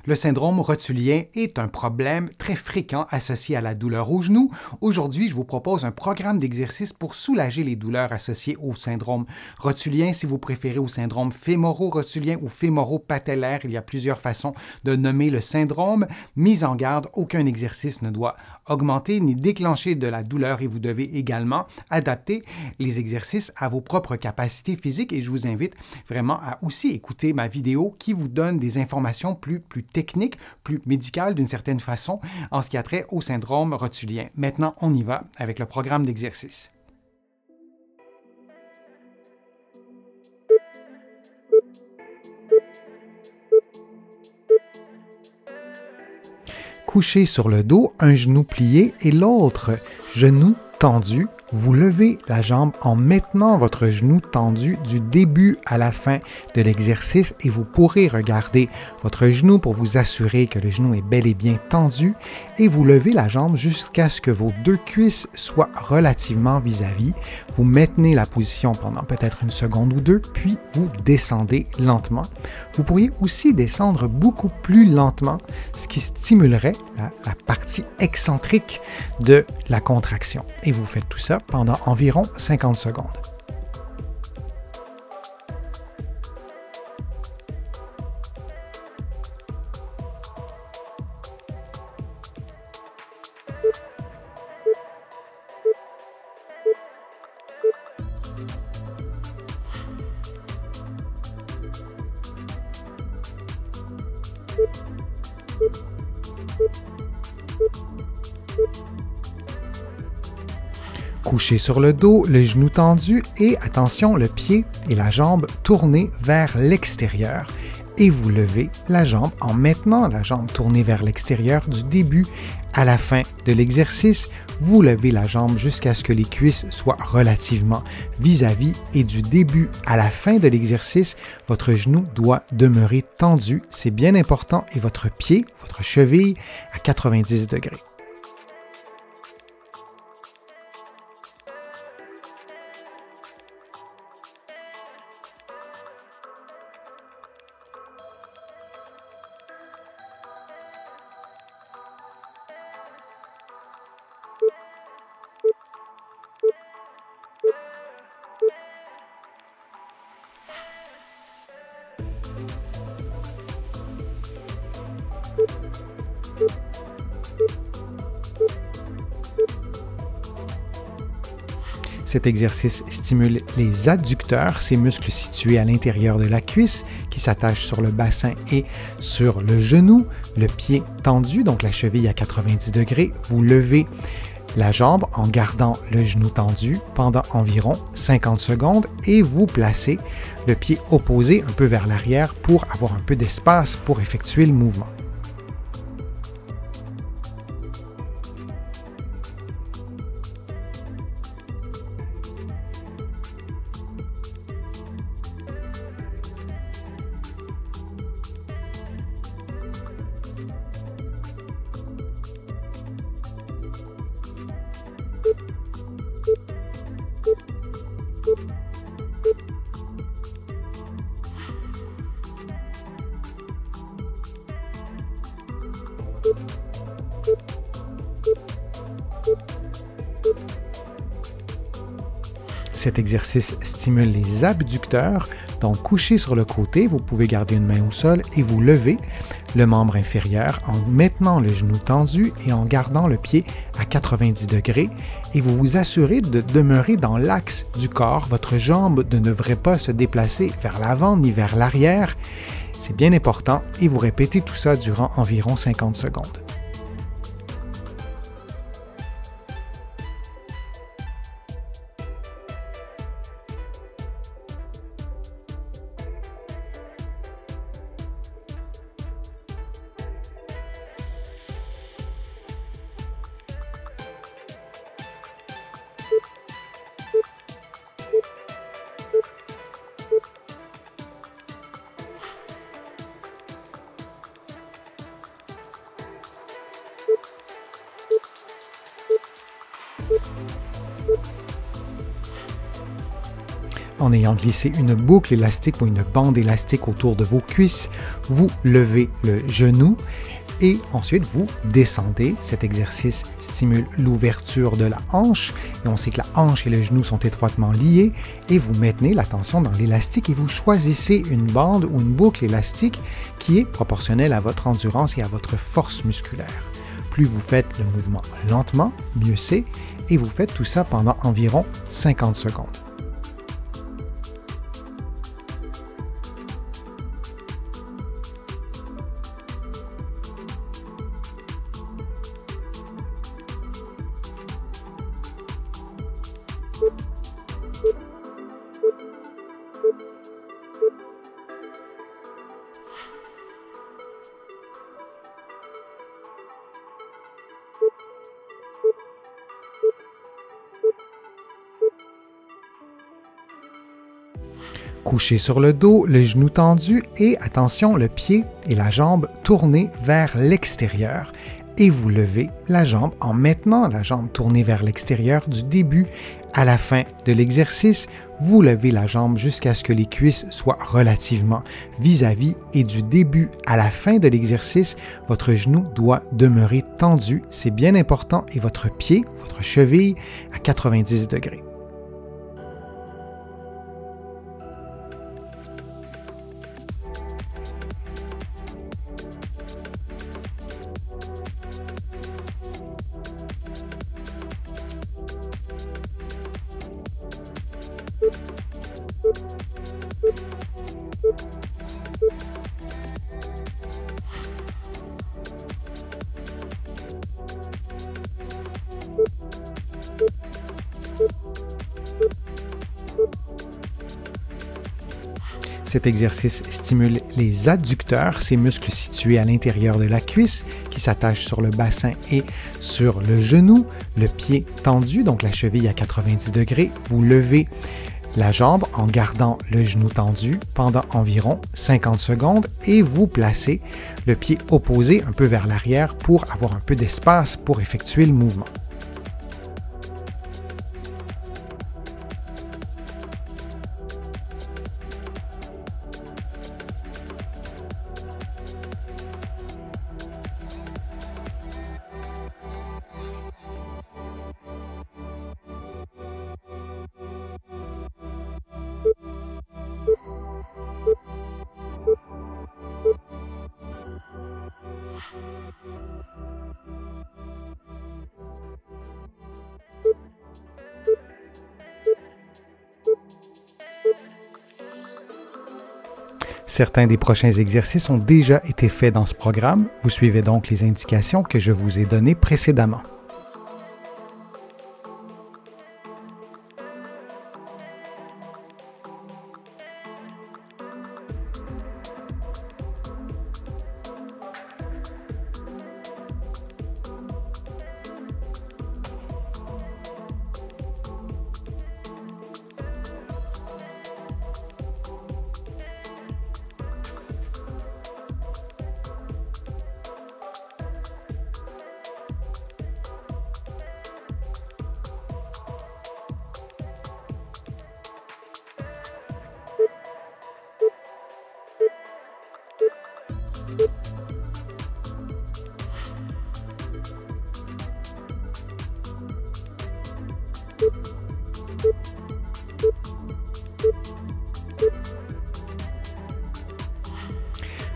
Le syndrome rotulien est un problème très fréquent associé à la douleur au genou. Aujourd'hui, je vous propose un programme d'exercice pour soulager les douleurs associées au syndrome rotulien. Si vous préférez au syndrome fémoro-rotulien ou fémoro-patellaire, il y a plusieurs façons de nommer le syndrome. Mise en garde, aucun exercice ne doit augmenter ni déclencher de la douleur et vous devez également adapter les exercices à vos propres capacités physiques et je vous invite vraiment à aussi écouter ma vidéo qui vous donne des informations plus techniques, plus médicales d'une certaine façon en ce qui a trait au syndrome rotulien. Maintenant, on y va avec le programme d'exercice. Couché sur le dos, un genou plié et l'autre genou tendu. Vous levez la jambe en maintenant votre genou tendu du début à la fin de l'exercice et vous pourrez regarder votre genou pour vous assurer que le genou est bel et bien tendu et vous levez la jambe jusqu'à ce que vos deux cuisses soient relativement vis-à-vis. Vous maintenez la position pendant peut-être une seconde ou deux, puis vous descendez lentement. Vous pourriez aussi descendre beaucoup plus lentement, ce qui stimulerait la partie excentrique de la contraction. Et vous faites tout ça pendant environ 50 secondes. Couché sur le dos, le genou tendu et, attention, le pied et la jambe tournés vers l'extérieur. Et vous levez la jambe en maintenant la jambe tournée vers l'extérieur du début à la fin de l'exercice. Vous levez la jambe jusqu'à ce que les cuisses soient relativement vis-à-vis et du début à la fin de l'exercice, votre genou doit demeurer tendu. C'est bien important et votre pied, votre cheville à 90 degrés. Cet exercice stimule les adducteurs, ces muscles situés à l'intérieur de la cuisse qui s'attachent sur le bassin et sur le genou, le pied tendu, donc la cheville à 90 degrés. Vous levez la jambe en gardant le genou tendu pendant environ 50 secondes et vous placez le pied opposé un peu vers l'arrière pour avoir un peu d'espace pour effectuer le mouvement. Cet exercice stimule les abducteurs, donc couché sur le côté, vous pouvez garder une main au sol et vous levez le membre inférieur en maintenant le genou tendu et en gardant le pied à 90 degrés et vous vous assurez de demeurer dans l'axe du corps. Votre jambe ne devrait pas se déplacer vers l'avant ni vers l'arrière. C'est bien important et vous répétez tout ça durant environ 50 secondes. En ayant glissé une boucle élastique ou une bande élastique autour de vos cuisses, vous levez le genou et ensuite vous descendez. Cet exercice stimule l'ouverture de la hanche et on sait que la hanche et le genou sont étroitement liés et vous maintenez la tension dans l'élastique et vous choisissez une bande ou une boucle élastique qui est proportionnelle à votre endurance et à votre force musculaire. Plus vous faites le mouvement lentement, mieux c'est, et vous faites tout ça pendant environ 50 secondes. Couché sur le dos, le genou tendu et, attention, le pied et la jambe tournés vers l'extérieur. Et vous levez la jambe en maintenant la jambe tournée vers l'extérieur du début à la fin de l'exercice. Vous levez la jambe jusqu'à ce que les cuisses soient relativement vis-à-vis et du début à la fin de l'exercice, votre genou doit demeurer tendu. C'est bien important et votre pied, votre cheville à 90 degrés. Cet exercice stimule les adducteurs, ces muscles situés à l'intérieur de la cuisse qui s'attachent sur le bassin et sur le genou, le pied tendu, donc la cheville à 90 degrés. Vous levez la jambe en gardant le genou tendu pendant environ 50 secondes et vous placez le pied opposé un peu vers l'arrière pour avoir un peu d'espace pour effectuer le mouvement. Certains des prochains exercices ont déjà été faits dans ce programme. Vous suivez donc les indications que je vous ai données précédemment.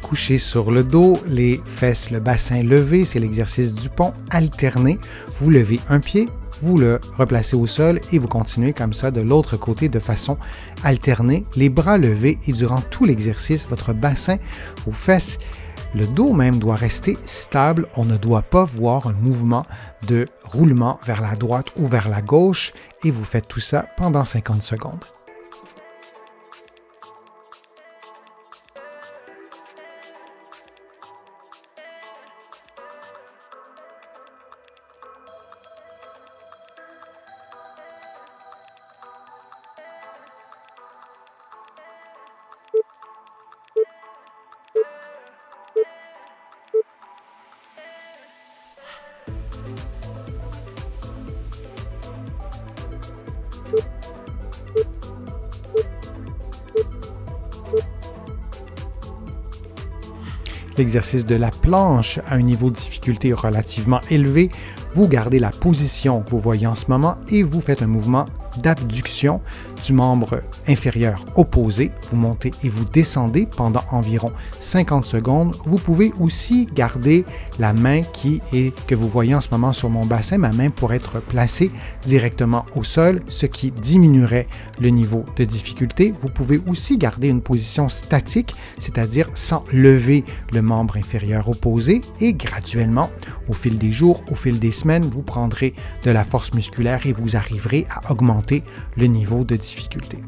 Couché sur le dos, les fesses, le bassin levé, c'est l'exercice du pont alterné. Vous levez un pied, vous le replacez au sol et vous continuez comme ça de l'autre côté de façon alternée, les bras levés et durant tout l'exercice, votre bassin, vos fesses, le dos même doit rester stable. On ne doit pas voir un mouvement de roulement vers la droite ou vers la gauche et vous faites tout ça pendant 50 secondes. l'exercice de la planche à un niveau de difficulté relativement élevé, vous gardez la position que vous voyez en ce moment et vous faites un mouvement d'abduction du membre inférieur opposé. Vous montez et vous descendez pendant environ 50 secondes. Vous pouvez aussi garder la main que vous voyez en ce moment sur mon bassin. Ma main pourrait être placée directement au sol, ce qui diminuerait le niveau de difficulté. Vous pouvez aussi garder une position statique, c'est-à-dire sans lever le membre inférieur opposé et graduellement, au fil des jours, au fil des semaines, vous prendrez de la force musculaire et vous arriverez à augmenter le niveau de difficulté.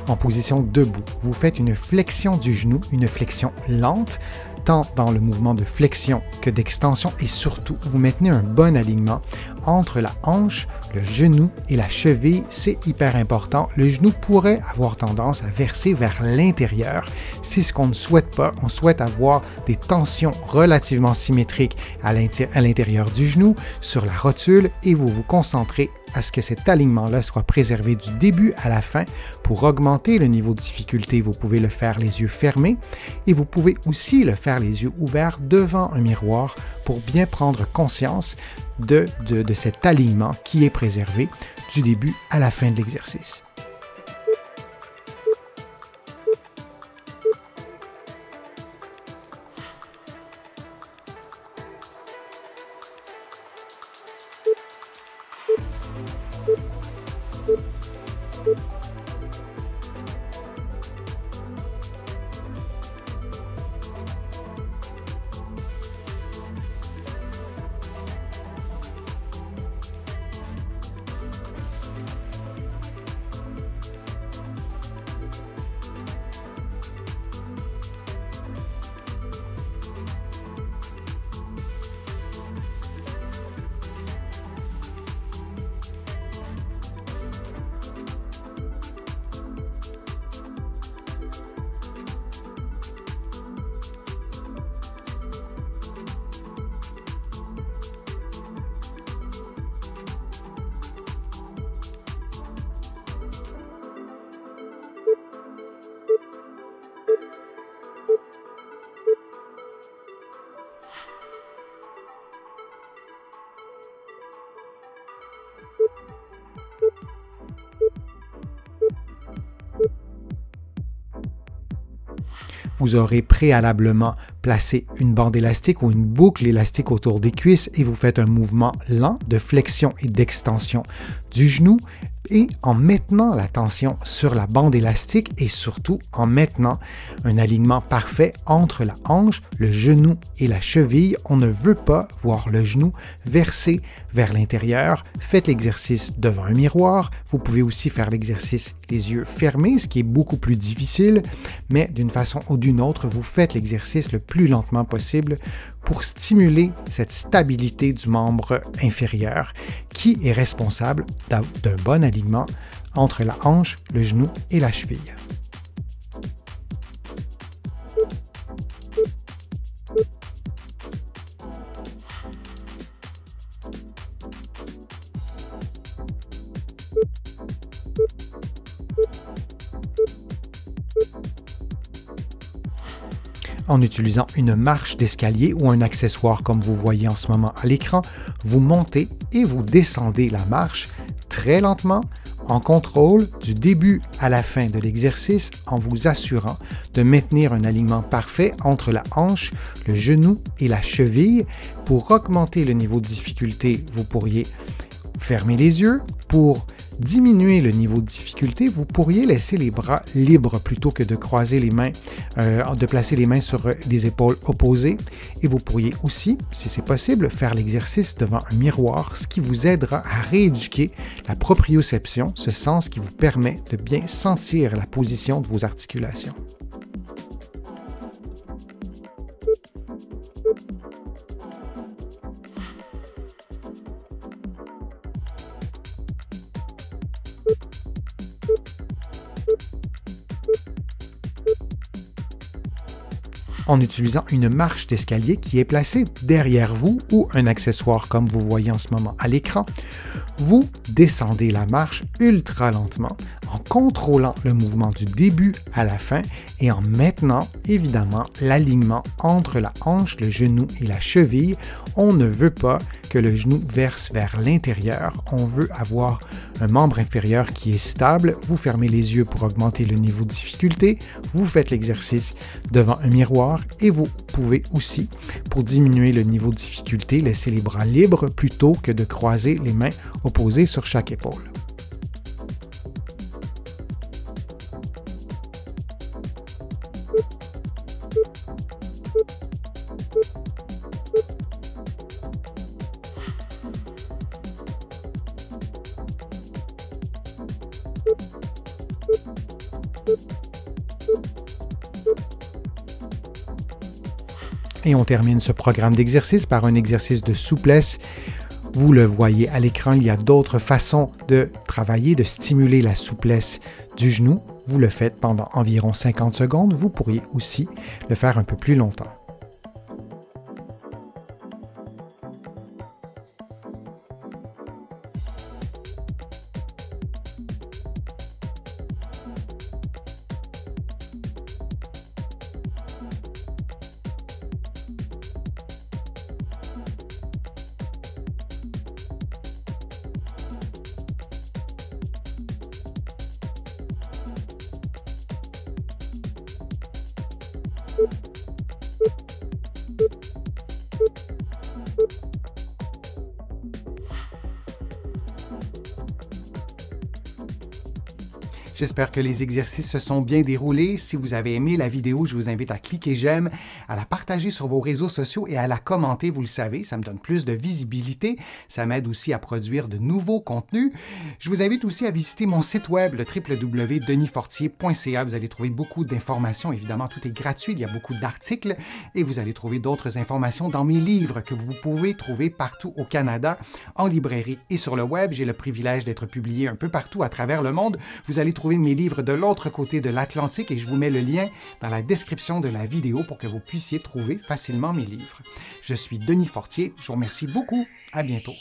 En position debout, vous faites une flexion du genou, une flexion lente, tant dans le mouvement de flexion que d'extension et surtout, vous maintenez un bon alignement entre la hanche, le genou et la cheville. C'est hyper important. Le genou pourrait avoir tendance à verser vers l'intérieur. C'est ce qu'on ne souhaite pas. On souhaite avoir des tensions relativement symétriques à l'intérieur du genou, sur la rotule et vous vous concentrez à ce que cet alignement-là soit préservé du début à la fin. Pour augmenter le niveau de difficulté, vous pouvez le faire les yeux fermés et vous pouvez aussi le faire les yeux ouverts devant un miroir pour bien prendre conscience de cet alignement qui est préservé du début à la fin de l'exercice. Vous aurez préalablement placé une bande élastique ou une boucle élastique autour des cuisses et vous faites un mouvement lent de flexion et d'extension du genou et en maintenant la tension sur la bande élastique et surtout en maintenant un alignement parfait entre la hanche, le genou et la cheville. On ne veut pas voir le genou verser vers l'intérieur. Faites l'exercice devant un miroir. Vous pouvez aussi faire l'exercice les yeux fermés, ce qui est beaucoup plus difficile, mais d'une façon ou d'une autre, vous faites l'exercice le plus lentement possible pour stimuler cette stabilité du membre inférieur qui est responsable d'un bon alignement entre la hanche, le genou et la cheville. En utilisant une marche d'escalier ou un accessoire comme vous voyez en ce moment à l'écran, vous montez et vous descendez la marche très lentement, en contrôle du début à la fin de l'exercice en vous assurant de maintenir un alignement parfait entre la hanche, le genou et la cheville. Pour augmenter le niveau de difficulté, vous pourriez fermer les yeux. Pour diminuer le niveau de difficulté, vous pourriez laisser les bras libres plutôt que de croiser les mains, de placer les mains sur les épaules opposées. Et vous pourriez aussi, si c'est possible, faire l'exercice devant un miroir, ce qui vous aidera à rééduquer la proprioception, ce sens qui vous permet de bien sentir la position de vos articulations. en utilisant une marche d'escalier qui est placée derrière vous ou un accessoire comme vous voyez en ce moment à l'écran. Vous descendez la marche ultra lentement en contrôlant le mouvement du début à la fin et en maintenant évidemment l'alignement entre la hanche, le genou et la cheville. On ne veut pas que le genou verse vers l'intérieur. On veut avoir un membre inférieur qui est stable. Vous fermez les yeux pour augmenter le niveau de difficulté. Vous faites l'exercice devant un miroir et vous pouvez aussi, pour diminuer le niveau de difficulté, laisser les bras libres plutôt que de croiser les mains opposées sur chaque épaule. Et on termine ce programme d'exercice par un exercice de souplesse. Vous le voyez à l'écran, il y a d'autres façons de travailler, de stimuler la souplesse du genou. Vous le faites pendant environ 50 secondes. Vous pourriez aussi le faire un peu plus longtemps. J'espère que les exercices se sont bien déroulés. Si vous avez aimé la vidéo, je vous invite à cliquer j'aime, à la partager sur vos réseaux sociaux et à la commenter. Vous le savez, ça me donne plus de visibilité. Ça m'aide aussi à produire de nouveaux contenus. Je vous invite aussi à visiter mon site web, le www.denisfortier.ca. Vous allez trouver beaucoup d'informations. Évidemment, tout est gratuit. Il y a beaucoup d'articles et vous allez trouver d'autres informations dans mes livres que vous pouvez trouver partout au Canada, en librairie et sur le web. J'ai le privilège d'être publié un peu partout à travers le monde. Vous allez trouver mes livres de l'autre côté de l'Atlantique et je vous mets le lien dans la description de la vidéo pour que vous puissiez trouver facilement mes livres. Je suis Denis Fortier, je vous remercie beaucoup, à bientôt.